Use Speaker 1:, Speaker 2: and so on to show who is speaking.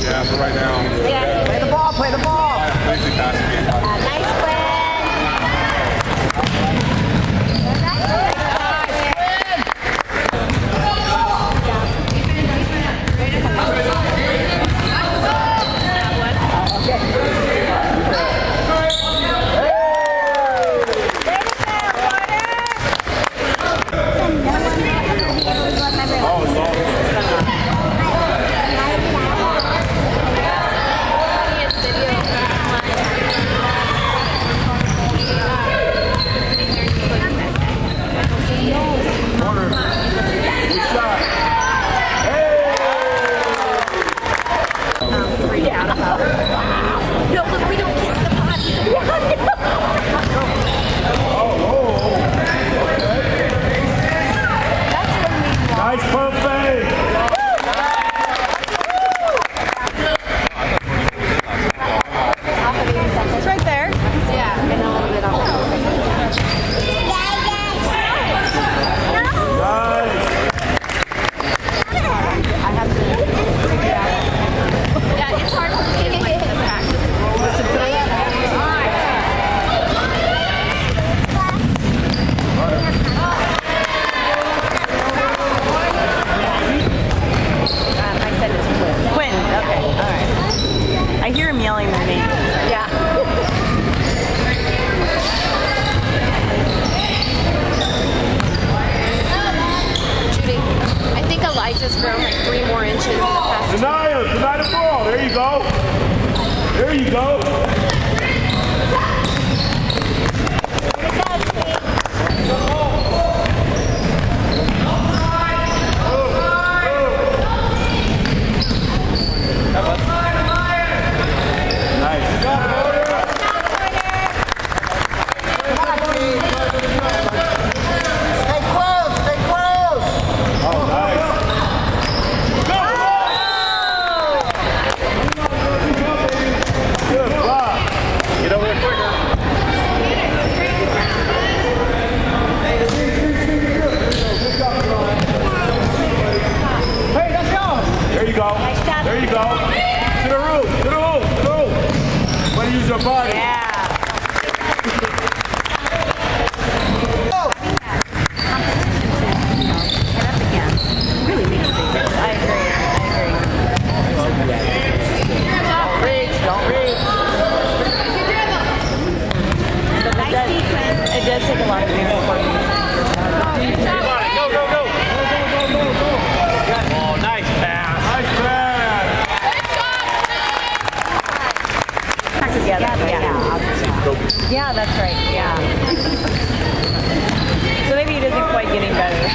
Speaker 1: Yeah, for right now.
Speaker 2: Yeah. Play the ball, play the ball.
Speaker 1: Basic passing game.
Speaker 2: Nice win.
Speaker 1: Oh, it's all.
Speaker 2: No, look, we don't kiss the potty.
Speaker 3: Nice buffet.
Speaker 2: It's right there. Yeah. And a little bit off. I have to figure it out. Yeah, it's hard for kids like to practice. I said it's Quinn. Quinn, okay, all right. I hear him yelling their name. Yeah.
Speaker 4: Judy, I think Elijah's grown like 3 more inches in the past.
Speaker 3: Deny the ball. There you go. There you go.
Speaker 5: Stay close, stay close.
Speaker 3: Oh, nice. Good block.
Speaker 1: Get over there quicker.
Speaker 5: Hey, let's go.
Speaker 3: There you go.
Speaker 2: job.
Speaker 3: There you go. To the roof. To the roof. To the roof. Want to use your body.
Speaker 2: Yeah. I agree. Don't reach. It does take a lot of people for me.
Speaker 1: Go, go, go. Oh, nice pass.
Speaker 3: Nice pass.
Speaker 2: Together. Yeah, that's right. Yeah. So maybe it isn't quite getting better.